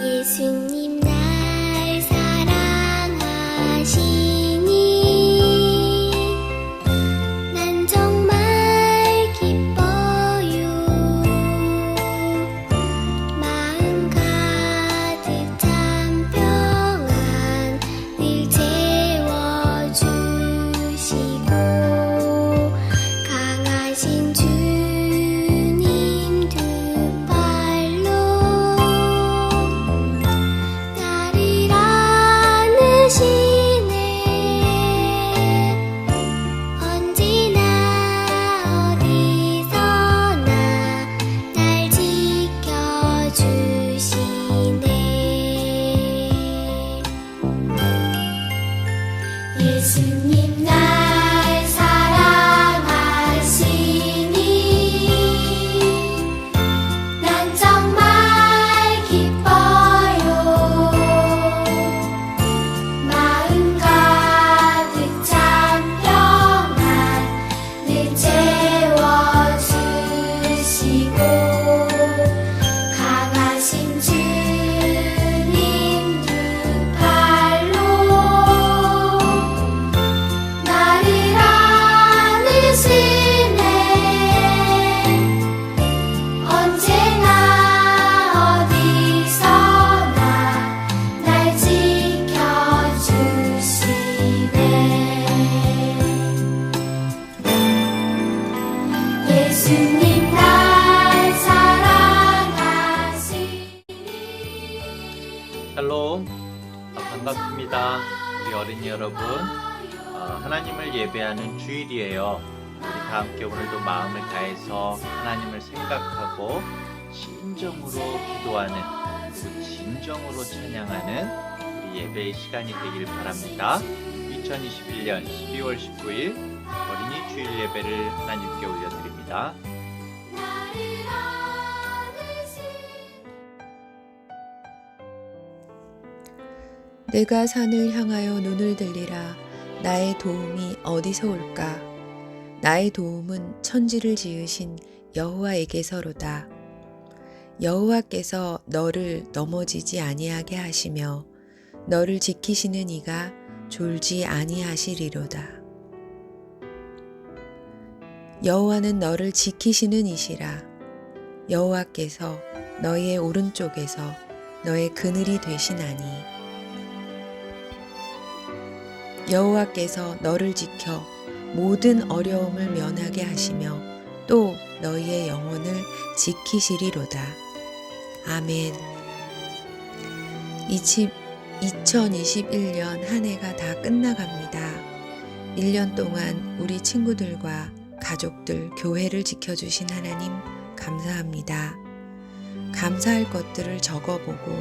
예수님 날 사랑하시니 난 정말 기뻐요. 마음 가득 찬 평안 늘 채워주시고 강하신 주님 두 팔로 나를 안으시네. 언제나 어디서나 날 지켜주시네. 예수님 날 사랑하시니 난 정말 기뻐요. 마음 가득 찬 평안 늘 채워주시고 강하신 주님 두 팔로 나를 안으시네. 언제나 어디서나 날 지켜주시네. 예수님 날 사랑하시니. 샬롬, 반갑습니다. 우리 어린이 여러분, 하나님을 예배하는 주일이에요. 우리 다 함께 오늘도 마음을 다해서 하나님을 생각하고 진정으로 기도하는, 그리고 진정으로 찬양하는 우리 예배의 시간이 되길 바랍니다. 2021년 12월 19일 어린이 주일 예배를 하나님께 올려드립니다. 내가 산을 향하여 눈을 들리라. 나의 도움이 어디서 올까? 나의 도움은 천지를 지으신 여호와에게서로다. 여호와께서 너를 넘어지지 아니하게 하시며 너를 지키시는 이가 졸지 아니하시리로다. 여호와는 너를 지키시는 이시라. 여호와께서 너의 오른쪽에서 너의 그늘이 되시나니 여호와께서 너를 지켜 모든 어려움을 면하게 하시며 또 너희의 영혼을 지키시리로다. 아멘. 2021년 한 해가 다 끝나갑니다. 1년 동안 우리 친구들과 가족들, 교회를 지켜주신 하나님 감사합니다. 감사할 것들을 적어보고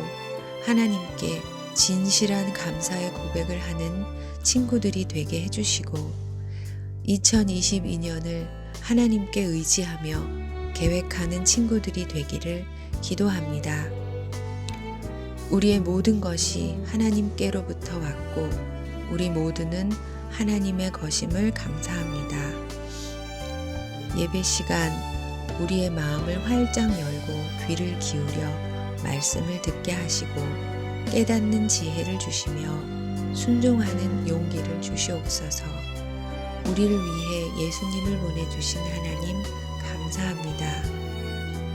하나님께 진실한 감사의 고백을 하는 친구들이 되게 해주시고 2022년을 하나님께 의지하며 계획하는 친구들이 되기를 기도합니다. 우리의 모든 것이 하나님께로부터 왔고 우리 모두는 하나님의 것임을 감사합니다. 예배 시간 우리의 마음을 활짝 열고 귀를 기울여 말씀을 듣게 하시고 깨닫는 지혜를 주시며 순종하는 용기를 주시옵소서. 우리를 위해 예수님을 보내주신 하나님 감사합니다.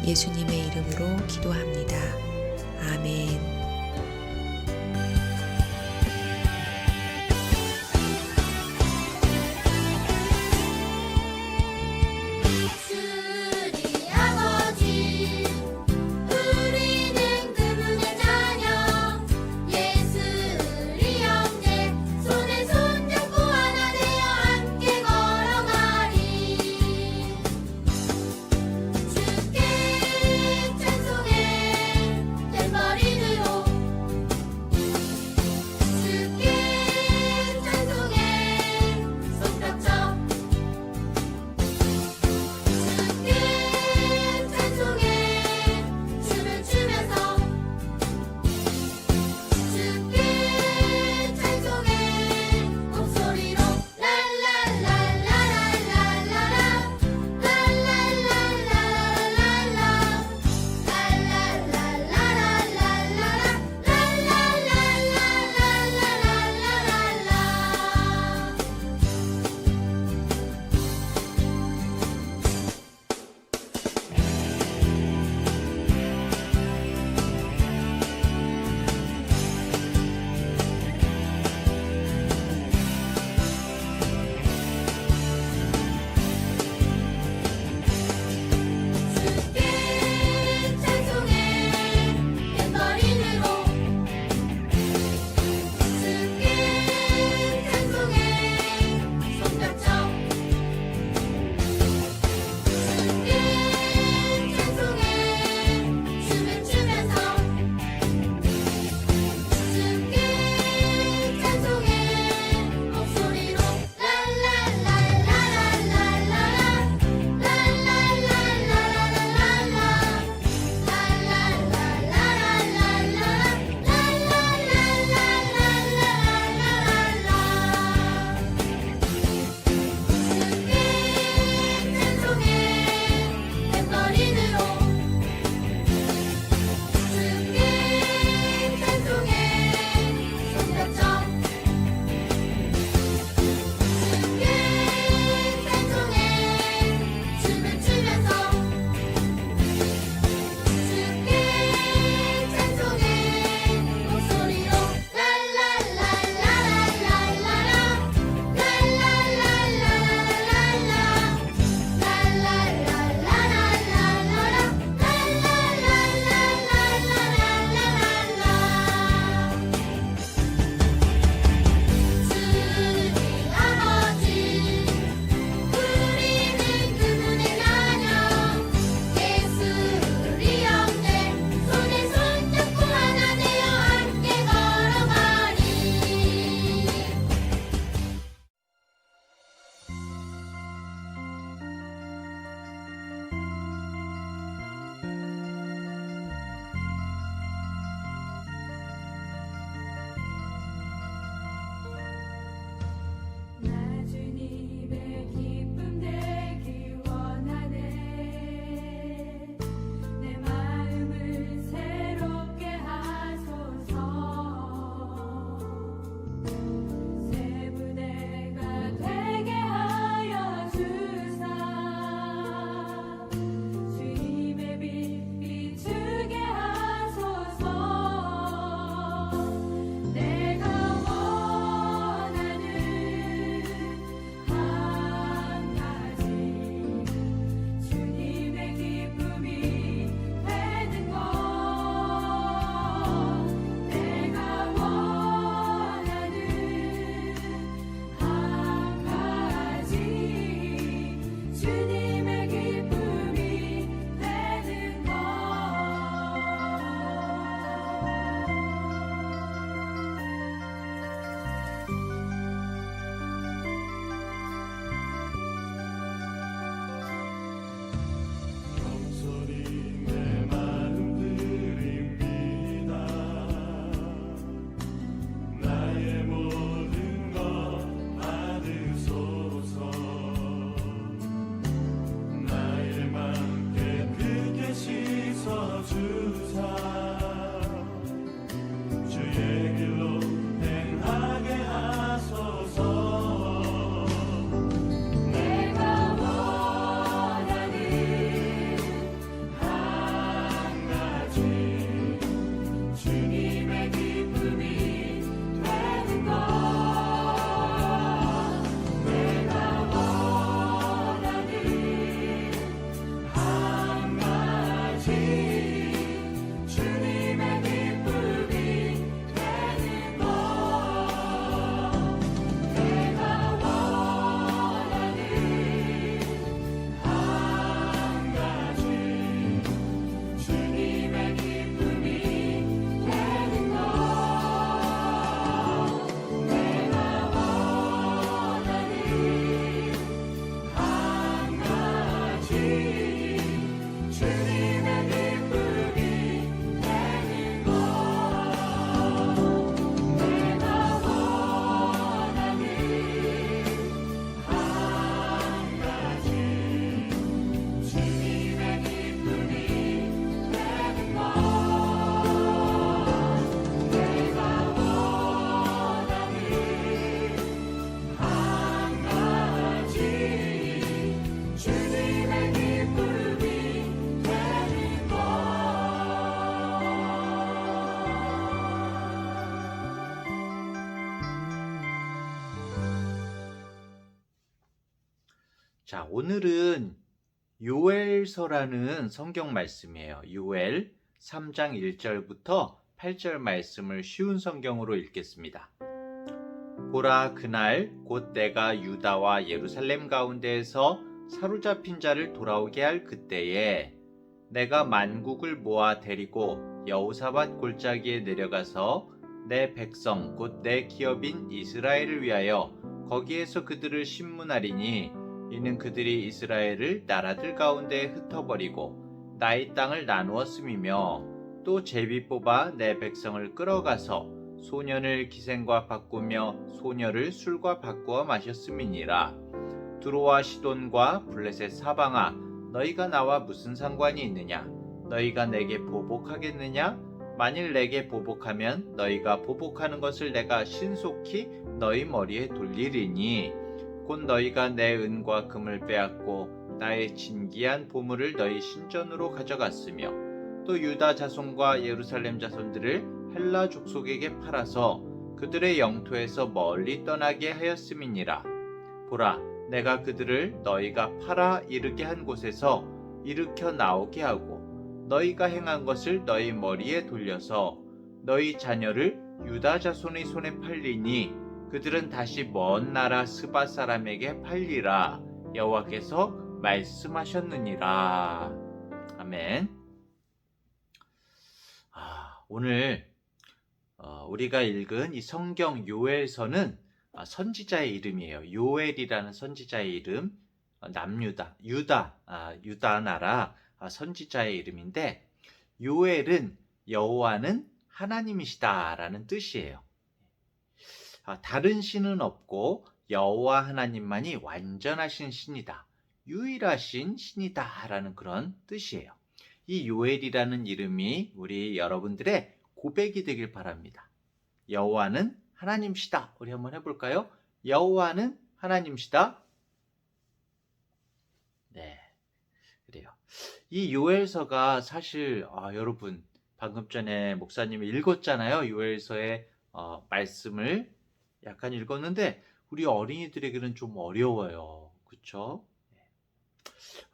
예수님의 이름으로 기도합니다. 아멘. 주께 찬송해 된 머리들로 자, 오늘은 요엘서라는 성경 말씀이에요. 요엘 3장 1절부터 8절 말씀을 쉬운 성경으로 읽겠습니다. 보라, 그날 곧 내가 유다와 예루살렘 가운데에서 사로잡힌 자를 돌아오게 할 그때에 내가 만국을 모아 데리고 여호사밧 골짜기에 내려가서 내 백성 곧 내 기업인 이스라엘을 위하여 거기에서 그들을 심문하리니 이는 그들이 이스라엘을 나라들 가운데 흩어버리고 나의 땅을 나누었음이며 또 제비 뽑아 내 백성을 끌어가서 소년을 기생과 바꾸며 소녀를 술과 바꾸어 마셨음이니라. 두로와 시돈과 블레셋 사방아, 너희가 나와 무슨 상관이 있느냐? 너희가 내게 보복하겠느냐? 만일 내게 보복하면 너희가 보복하는 것을 내가 신속히 너희 머리에 돌리리니 곧 너희가 내 은과 금을 빼앗고 나의 진귀한 보물을 너희 신전으로 가져갔으며 또 유다 자손과 예루살렘 자손들을 헬라 족속에게 팔아서 그들의 영토에서 멀리 떠나게 하였음이니라. 보라, 내가 그들을 너희가 팔아 이르게 한 곳에서 일으켜 나오게 하고 너희가 행한 것을 너희 머리에 돌려서 너희 자녀를 유다 자손의 손에 팔리니 그들은 다시 먼 나라 스바 사람에게 팔리라. 여호와께서 말씀하셨느니라. 아멘. 오늘 우리가 읽은 이 성경 요엘서는 선지자의 이름이에요. 요엘이라는 선지자의 이름, 유다 나라 선지자의 이름인데, 요엘은 여호와는 하나님이시다라는 뜻이에요. 다른 신은 없고 여호와 하나님만이 완전하신 신이다, 유일하신 신이다라는 그런 뜻이에요. 이 요엘이라는 이름이 우리 여러분들의 고백이 되길 바랍니다. 여호와는 하나님이시다. 우리 한번 해볼까요? 여호와는 하나님이시다. 네, 그래요. 이 요엘서가 사실 여러분 방금 전에 목사님이 읽었잖아요. 요엘서의 말씀을 약간 읽었는데 우리 어린이들에게는 좀 어려워요. 그렇죠?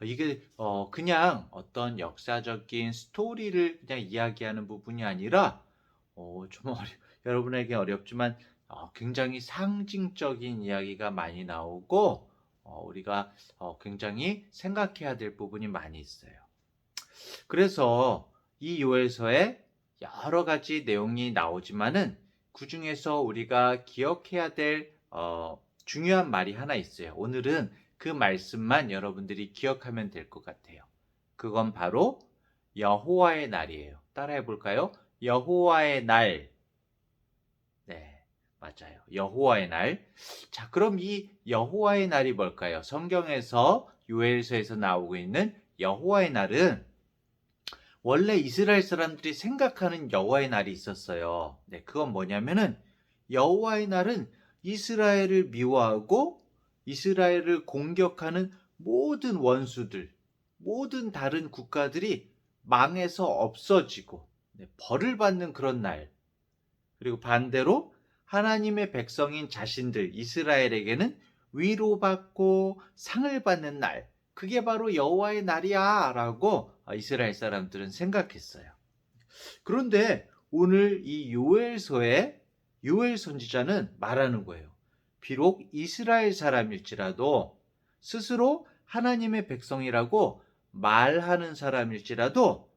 이게 그냥 어떤 역사적인 스토리를 그냥 이야기하는 부분이 아니라 좀 여러분에게 어렵지만 굉장히 상징적인 이야기가 많이 나오고 우리가 굉장히 생각해야 될 부분이 많이 있어요. 그래서 이 요엘서에 여러 가지 내용이 나오지만은 그 중에서 우리가 기억해야 될 중요한 말이 하나 있어요. 오늘은 그 말씀만 여러분들이 기억하면 될 것 같아요. 그건 바로 여호와의 날이에요. 따라해 볼까요? 여호와의 날. 네, 맞아요. 여호와의 날. 자, 그럼 이 여호와의 날이 뭘까요? 성경에서 요엘서에서 나오고 있는 여호와의 날은 원래 이스라엘 사람들이 생각하는 여호와의 날이 있었어요. 네, 그건 뭐냐면은 여호와의 날은 이스라엘을 미워하고 이스라엘을 공격하는 모든 원수들, 모든 다른 국가들이 망해서 없어지고 벌을 받는 그런 날. 그리고 반대로 하나님의 백성인 자신들, 이스라엘에게는 위로받고 상을 받는 날. 그게 바로 여호와의 날이야 라고 이스라엘 사람들은 생각했어요. 그런데 오늘 이 요엘서의 요엘 선지자는 말하는 거예요. 비록 이스라엘 사람일지라도 스스로 하나님의 백성이라고 말하는 사람일지라도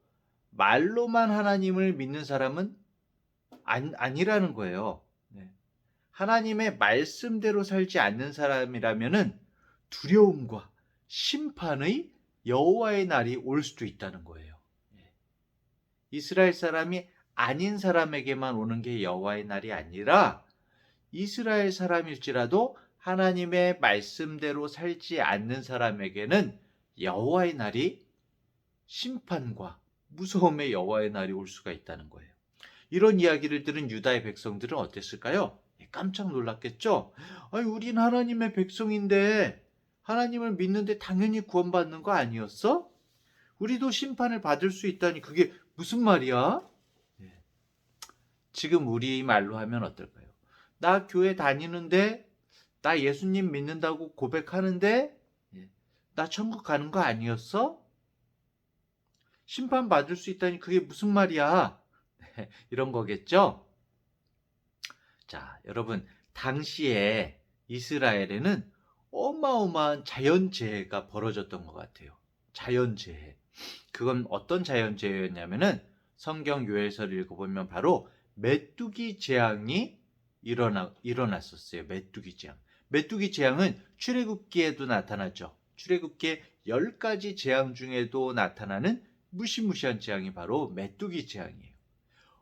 말로만 하나님을 믿는 사람은 아니라는 거예요. 하나님의 말씀대로 살지 않는 사람이라면은 두려움과 심판의 여호와의 날이 올 수도 있다는 거예요. 이스라엘 사람이 아닌 사람에게만 오는 게 여호와의 날이 아니라 이스라엘 사람일지라도 하나님의 말씀대로 살지 않는 사람에게는 여호와의 날이 심판과 무서움의 여호와의 날이 올 수가 있다는 거예요. 이런 이야기를 들은 유다의 백성들은 어땠을까요? 깜짝 놀랐겠죠? 아니, 우린 하나님의 백성인데 하나님을 믿는데 당연히 구원받는 거 아니었어? 우리도 심판을 받을 수 있다니 그게 무슨 말이야? 지금 우리 말로 하면 어떨까요? 나 교회 다니는데 나 예수님 믿는다고 고백하는데 나 천국 가는 거 아니었어? 심판받을 수 있다니 그게 무슨 말이야? 이런 거겠죠? 자, 여러분, 당시에 이스라엘에는 어마어마한 자연재해가 벌어졌던 것 같아요. 자연재해. 그건 어떤 자연재해였냐면은 성경 요엘서를 읽어보면 바로 메뚜기 재앙이 일어났었어요. 메뚜기 재앙. 메뚜기 재앙은 출애굽기에도 나타나죠. 출애굽기의 10가지 재앙 중에도 나타나는 무시무시한 재앙이 바로 메뚜기 재앙이에요.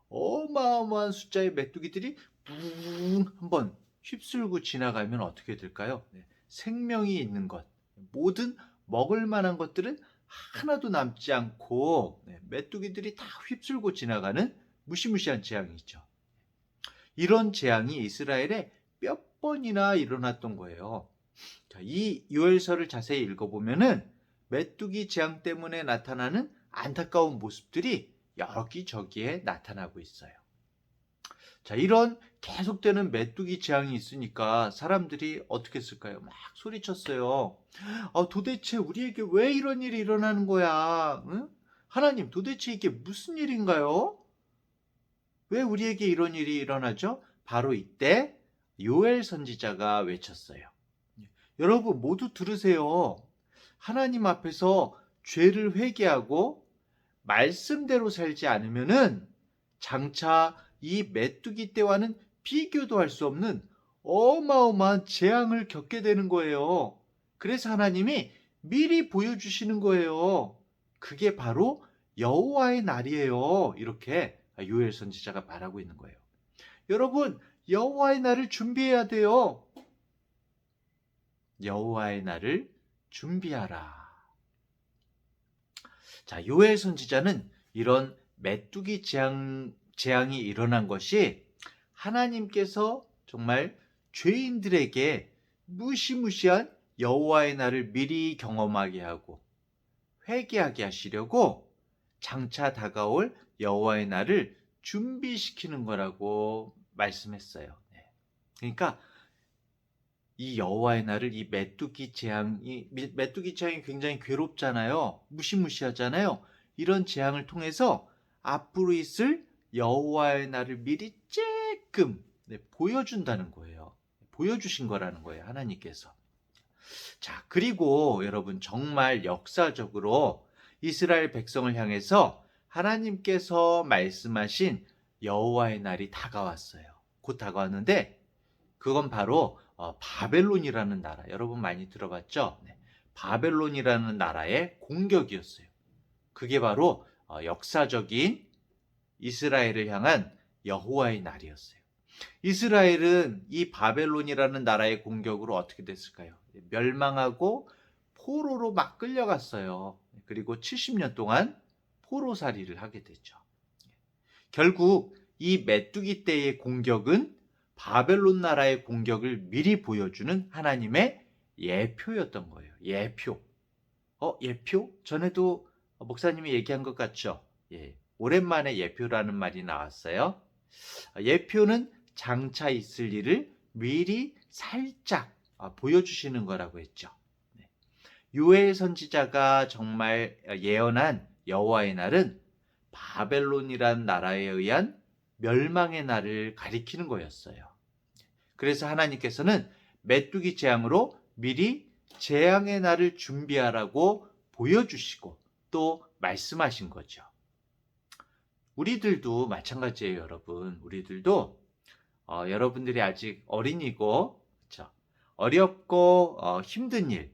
어마어마한 숫자의 메뚜기들이 붕 한번 휩쓸고 지나가면 어떻게 될까요? 생명이 있는 것, 모든 먹을 만한 것들은 하나도 남지 않고 메뚜기들이 다 휩쓸고 지나가는 무시무시한 재앙이죠. 이런 재앙이 이스라엘에 몇 번이나 일어났던 거예요. 자, 이 요엘서를 자세히 읽어보면은 메뚜기 재앙 때문에 나타나는 안타까운 모습들이 여기저기에 나타나고 있어요. 자, 이런 계속되는 메뚜기 재앙이 있으니까 사람들이 어떻게 했을까요? 막 소리쳤어요. 도대체 우리에게 왜 이런 일이 일어나는 거야? 응? 하나님, 도대체 이게 무슨 일인가요? 왜 우리에게 이런 일이 일어나죠? 바로 이때 요엘 선지자가 외쳤어요. 여러분 모두 들으세요. 하나님 앞에서 죄를 회개하고 말씀대로 살지 않으면은 장차 이 메뚜기 떼와는 비교도 할 수 없는 어마어마한 재앙을 겪게 되는 거예요. 그래서 하나님이 미리 보여주시는 거예요. 그게 바로 여호와의 날이에요. 이렇게 요엘 선지자가 말하고 있는 거예요. 여러분, 여호와의 날을 준비해야 돼요. 여호와의 날을 준비하라. 자, 요엘 선지자는 이런 메뚜기 재앙이 일어난 것이 하나님께서 정말 죄인들에게 무시무시한 여호와의 날을 미리 경험하게 하고 회개하게 하시려고 장차 다가올 여호와의 날을 준비시키는 거라고 말씀했어요. 그러니까 이 여호와의 날을 이 메뚜기 재앙이 굉장히 괴롭잖아요. 무시무시하잖아요. 이런 재앙을 통해서 앞으로 있을 여호와의 날을 미리 쬐끔 보여준다는 거예요. 보여주신 거라는 거예요. 하나님께서. 자, 그리고 여러분 정말 역사적으로 이스라엘 백성을 향해서 하나님께서 말씀하신 여호와의 날이 다가왔어요. 곧 다가왔는데 그건 바로 바벨론이라는 나라. 여러분 많이 들어봤죠? 바벨론이라는 나라의 공격이었어요. 그게 바로 역사적인 이스라엘을 향한 여호와의 날이었어요. 이스라엘은 이 바벨론이라는 나라의 공격으로 어떻게 됐을까요? 멸망하고 포로로 막 끌려갔어요. 그리고 70년 동안 포로살이를 하게 되죠. 결국 이 메뚜기 떼의 공격은 바벨론 나라의 공격을 미리 보여주는 하나님의 예표였던 거예요. 예표. 예표? 전에도 목사님이 얘기한 것 같죠? 예. 오랜만에 예표라는 말이 나왔어요. 예표는 장차 있을 일을 미리 살짝 보여주시는 거라고 했죠. 요엘 선지자가 정말 예언한 여호와의 날은 바벨론이란 나라에 의한 멸망의 날을 가리키는 거였어요. 그래서 하나님께서는 메뚜기 재앙으로 미리 재앙의 날을 준비하라고 보여주시고 또 말씀하신 거죠. 우리들도 마찬가지예요, 여러분. 우리들도 여러분들이 아직 어린이고 그렇죠? 어렵고 힘든 일.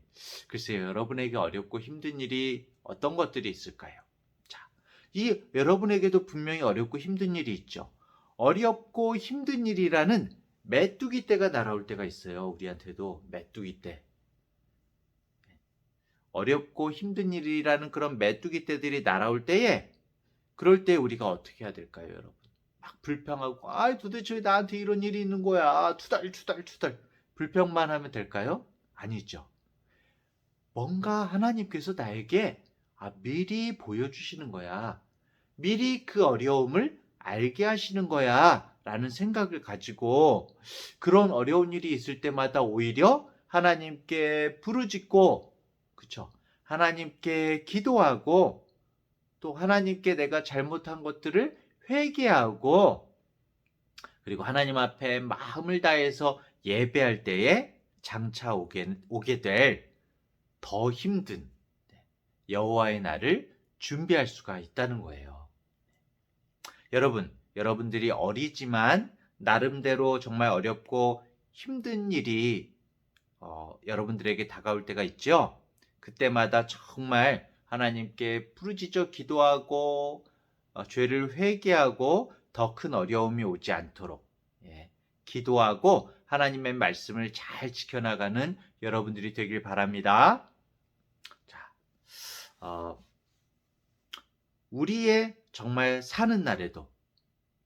글쎄요, 여러분에게 어렵고 힘든 일이 어떤 것들이 있을까요? 자, 이 여러분에게도 분명히 어렵고 힘든 일이 있죠. 어렵고 힘든 일이라는 메뚜기 떼가 날아올 때가 있어요. 우리한테도 메뚜기 떼. 어렵고 힘든 일이라는 그런 메뚜기 떼들이 날아올 때에 그럴 때 우리가 어떻게 해야 될까요, 여러분? 막 불평하고 도대체 왜 나한테 이런 일이 있는 거야? 투덜 불평만 하면 될까요? 아니죠. 뭔가 하나님께서 나에게 미리 보여주시는 거야. 미리 그 어려움을 알게 하시는 거야 라는 생각을 가지고 그런 어려운 일이 있을 때마다 오히려 하나님께 부르짖고 그쵸? 하나님께 기도하고 또 하나님께 내가 잘못한 것들을 회개하고 그리고 하나님 앞에 마음을 다해서 예배할 때에 장차 오게 될 더 힘든 여호와의 날을 준비할 수가 있다는 거예요. 여러분들이 어리지만 나름대로 정말 어렵고 힘든 일이 여러분들에게 다가올 때가 있죠. 그때마다 정말 하나님께 부르짖어 기도하고 죄를 회개하고 더 큰 어려움이 오지 않도록 기도하고 하나님의 말씀을 잘 지켜나가는 여러분들이 되길 바랍니다. 자, 우리의 정말 사는 날에도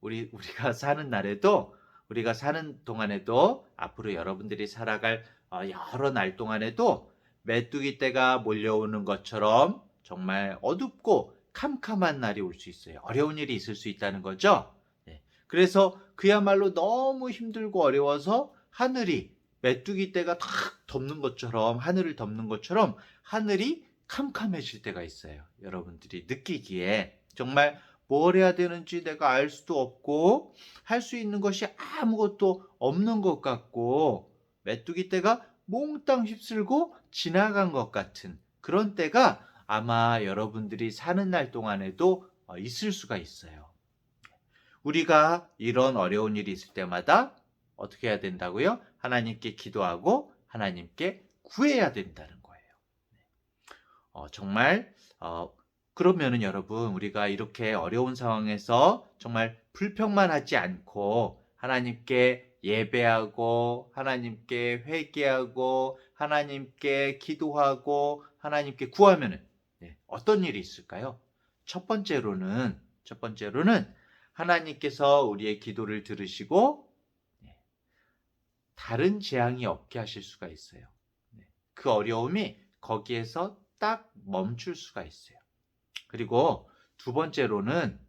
우리가 사는 날에도 우리가 사는 동안에도 앞으로 여러분들이 살아갈 여러 날 동안에도 메뚜기 떼가 몰려오는 것처럼 정말 어둡고 캄캄한 날이 올 수 있어요. 어려운 일이 있을 수 있다는 거죠. 그래서 그야말로 너무 힘들고 어려워서 하늘이 메뚜기 떼가 탁 덮는 것처럼 하늘을 덮는 것처럼 하늘이 캄캄해질 때가 있어요. 여러분들이 느끼기에 정말 뭘 해야 되는지 내가 알 수도 없고 할 수 있는 것이 아무것도 없는 것 같고 메뚜기 떼가 몽땅 휩쓸고 지나간 것 같은 그런 때가 아마 여러분들이 사는 날 동안에도 있을 수가 있어요. 우리가 이런 어려운 일이 있을 때마다 어떻게 해야 된다고요? 하나님께 기도하고 하나님께 구해야 된다는 거예요. 정말 그러면은 여러분 우리가 이렇게 어려운 상황에서 정말 불평만 하지 않고 하나님께 예배하고 하나님께 회개하고 하나님께 기도하고 하나님께 구하면은 어떤 일이 있을까요? 첫 번째로는 하나님께서 우리의 기도를 들으시고 다른 재앙이 없게 하실 수가 있어요. 그 어려움이 거기에서 딱 멈출 수가 있어요. 그리고 두 번째로는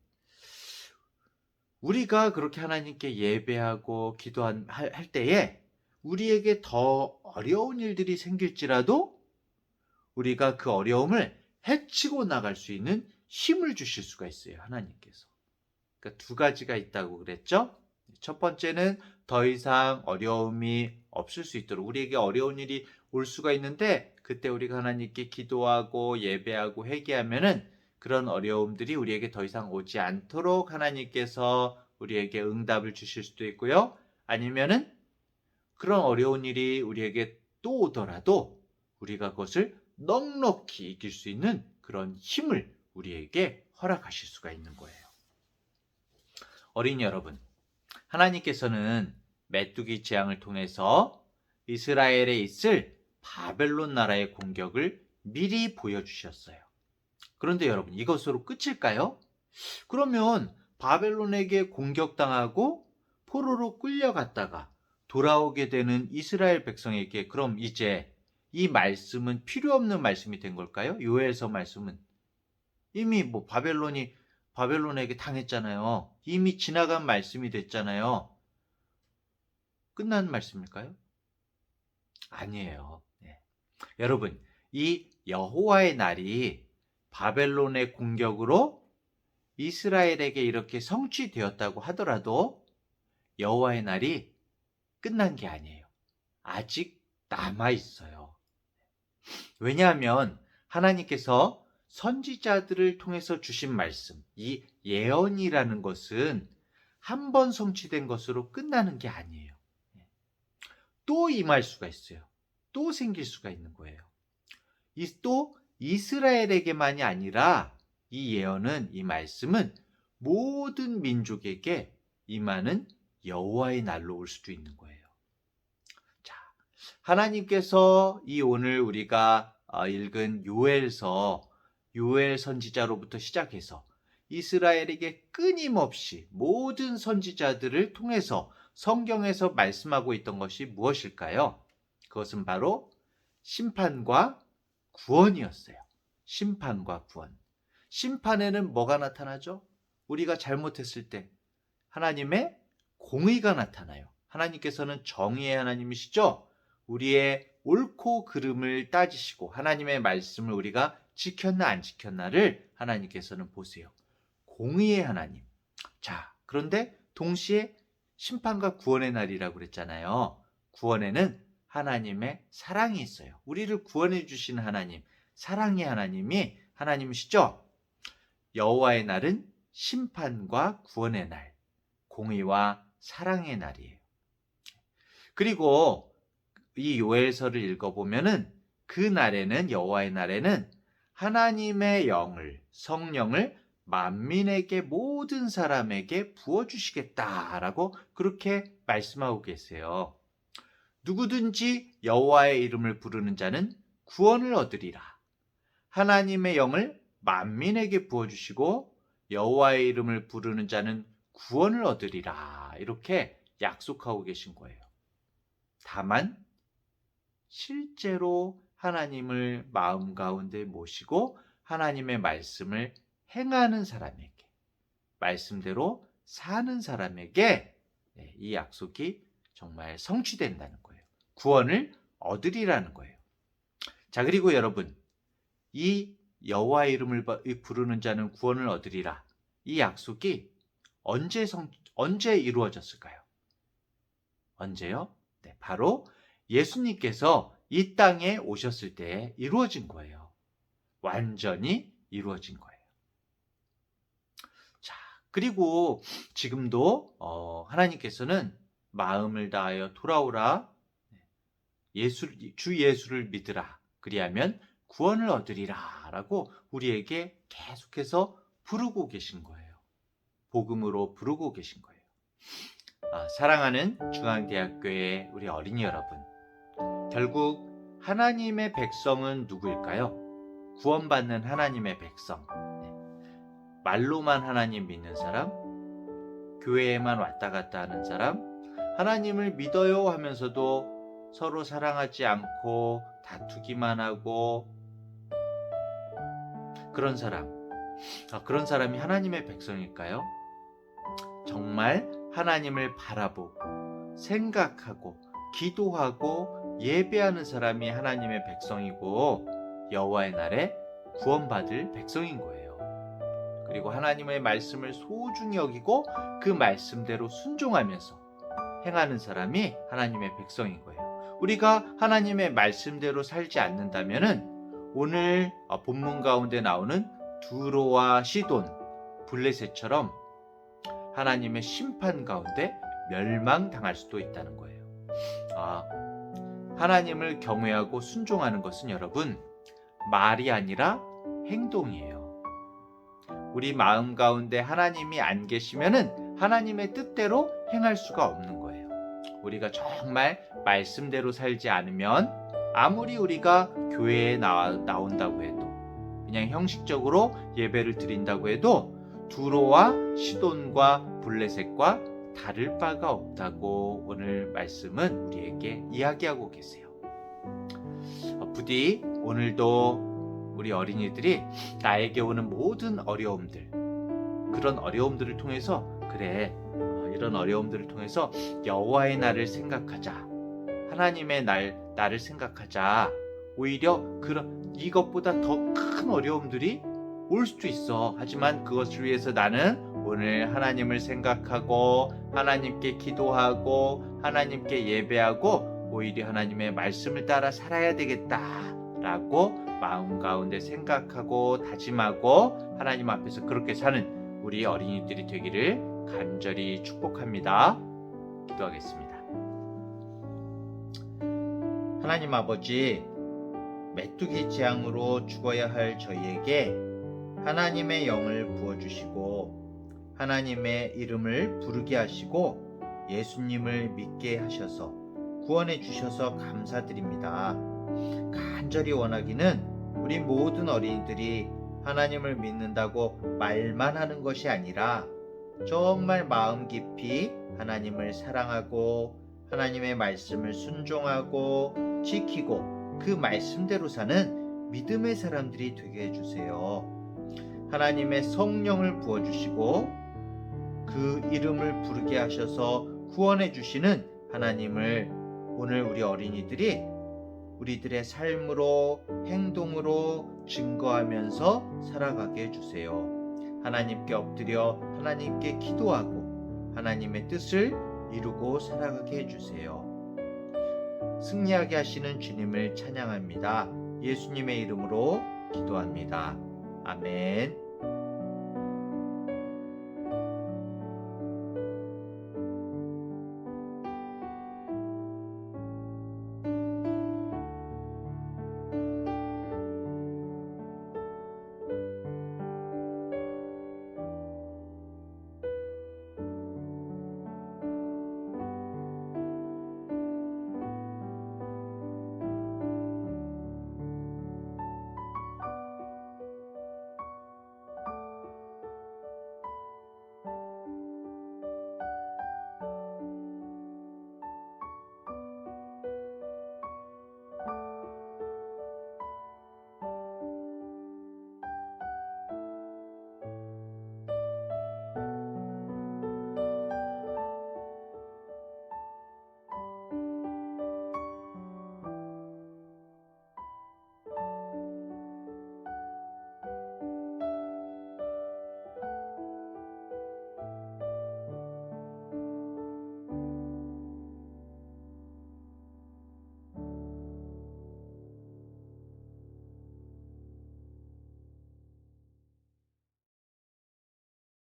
우리가 그렇게 하나님께 예배하고 기도할 때에 우리에게 더 어려운 일들이 생길지라도 우리가 그 어려움을 헤치고 나갈 수 있는 힘을 주실 수가 있어요. 하나님께서. 그러니까 두 가지가 있다고 그랬죠. 첫 번째는 더 이상 어려움이 없을 수 있도록 우리에게 어려운 일이 올 수가 있는데 그때 우리가 하나님께 기도하고 예배하고 회개하면은 그런 어려움들이 우리에게 더 이상 오지 않도록 하나님께서 우리에게 응답을 주실 수도 있고요. 아니면은 그런 어려운 일이 우리에게 또 오더라도 우리가 그것을 넉넉히 이길 수 있는 그런 힘을 우리에게 허락하실 수가 있는 거예요. 어린이 여러분, 하나님께서는 메뚜기 재앙을 통해서 이스라엘에 있을 바벨론 나라의 공격을 미리 보여주셨어요. 그런데 여러분, 이것으로 끝일까요? 그러면 바벨론에게 공격당하고 포로로 끌려갔다가 돌아오게 되는 이스라엘 백성에게 그럼 이제 이 말씀은 필요 없는 말씀이 된 걸까요? 요엘서 말씀은 이미 바벨론에게 당했잖아요. 이미 지나간 말씀이 됐잖아요. 끝난 말씀일까요? 아니에요. 여러분, 이 여호와의 날이 바벨론의 공격으로 이스라엘에게 이렇게 성취되었다고 하더라도 여호와의 날이 끝난 게 아니에요. 아직 남아 있어요. 왜냐하면 하나님께서 선지자들을 통해서 주신 말씀, 이 예언이라는 것은 한 번 성취된 것으로 끝나는 게 아니에요. 또 임할 수가 있어요. 또 생길 수가 있는 거예요. 또 이스라엘에게만이 아니라 이 예언은, 이 말씀은 모든 민족에게 임하는 여호와의 날로 올 수도 있는 거예요. 자, 하나님께서 이 오늘 우리가 읽은 요엘서, 요엘 선지자로부터 시작해서 이스라엘에게 끊임없이 모든 선지자들을 통해서 성경에서 말씀하고 있던 것이 무엇일까요? 그것은 바로 심판과 구원이었어요. 심판과 구원. 심판에는 뭐가 나타나죠? 우리가 잘못했을 때 하나님의 공의가 나타나요. 하나님께서는 정의의 하나님이시죠? 우리의 옳고 그름을 따지시고 하나님의 말씀을 우리가 지켰나 안 지켰나를 하나님께서는 보세요. 공의의 하나님. 자, 그런데 동시에 심판과 구원의 날이라고 그랬잖아요. 구원에는 하나님의 사랑이 있어요. 우리를 구원해 주시는 하나님, 사랑의 하나님이 하나님이시죠. 여호와의 날은 심판과 구원의 날, 공의와 사랑의 날이에요. 그리고 이 요엘서를 읽어보면은 그 날에는, 여호와의 날에는 하나님의 영을, 성령을 만민에게, 모든 사람에게 부어주시겠다라고 그렇게 말씀하고 계세요. 누구든지 여호와의 이름을 부르는 자는 구원을 얻으리라. 하나님의 영을 만민에게 부어주시고 여호와의 이름을 부르는 자는 구원을 얻으리라. 이렇게 약속하고 계신 거예요. 다만 실제로 하나님을 마음 가운데 모시고 하나님의 말씀을 행하는 사람에게, 말씀대로 사는 사람에게 이 약속이 정말 성취된다는 거예요. 구원을 얻으리라는 거예요. 자, 그리고 여러분, 이 여호와의 이름을 부르는 자는 구원을 얻으리라. 이 약속이 언제 이루어졌을까요? 언제요? 네, 바로 예수님께서 이 땅에 오셨을 때 이루어진 거예요. 완전히 이루어진 거예요. 자, 그리고 지금도 하나님께서는 마음을 다하여 돌아오라, 주 예수를 믿으라, 그리하면 구원을 얻으리라 라고 우리에게 계속해서 부르고 계신 거예요. 복음으로 부르고 계신 거예요. 사랑하는 중앙대학교의 우리 어린이 여러분, 결국 하나님의 백성은 누구일까요? 구원받는 하나님의 백성. 말로만 하나님 믿는 사람, 교회에만 왔다 갔다 하는 사람, 하나님을 믿어요 하면서도 서로 사랑하지 않고 다투기만 하고 그런 사람이 하나님의 백성일까요? 정말 하나님을 바라보고 생각하고 기도하고 예배하는 사람이 하나님의 백성이고 여호와의 날에 구원받을 백성인 거예요. 그리고 하나님의 말씀을 소중히 여기고 그 말씀대로 순종하면서 행하는 사람이 하나님의 백성인 거예요. 우리가 하나님의 말씀대로 살지 않는다면은 오늘 본문 가운데 나오는 두로와 시돈, 블레셋처럼 하나님의 심판 가운데 멸망당할 수도 있다는 거예요. 하나님을 경외하고 순종하는 것은 여러분, 말이 아니라 행동이에요. 우리 마음 가운데 하나님이 안 계시면은 하나님의 뜻대로 행할 수가 없는 거예요. 우리가 정말 말씀대로 살지 않으면 아무리 우리가 교회에 나온다고 해도, 그냥 형식적으로 예배를 드린다고 해도 두로와 시돈과 블레셋과 다를 바가 없다고 오늘 말씀은 우리에게 이야기하고 계세요. 부디 오늘도 우리 어린이들이 나에게 오는 모든 어려움들, 그런 어려움들을 통해서 이런 어려움들을 통해서 여호와의 날을 생각하자, 하나님의 나를 생각하자. 오히려 이것보다 더 큰 어려움들이 올 수도 있어. 하지만 그것을 위해서 나는 오늘 하나님을 생각하고 하나님께 기도하고 하나님께 예배하고 오히려 하나님의 말씀을 따라 살아야 되겠다라고 마음 가운데 생각하고 다짐하고 하나님 앞에서 그렇게 사는 우리 어린이들이 되기를 간절히 축복합니다. 기도하겠습니다. 하나님 아버지, 메뚜기 재앙으로 죽어야 할 저희에게 하나님의 영을 부어주시고 하나님의 이름을 부르게 하시고 예수님을 믿게 하셔서 구원해 주셔서 감사드립니다. 간절히 원하기는 우리 모든 어린이들이 하나님을 믿는다고 말만 하는 것이 아니라 정말 마음 깊이 하나님을 사랑하고 하나님의 말씀을 순종하고 지키고 그 말씀대로 사는 믿음의 사람들이 되게 해주세요. 하나님의 성령을 부어주시고 그 이름을 부르게 하셔서 구원해 주시는 하나님을 오늘 우리 어린이들이 우리들의 삶으로, 행동으로 증거하면서 살아가게 해주세요. 하나님께 엎드려 하나님께 기도하고 하나님의 뜻을 이루고 살아가게 해주세요. 승리하게 하시는 주님을 찬양합니다. 예수님의 이름으로 기도합니다. 아멘.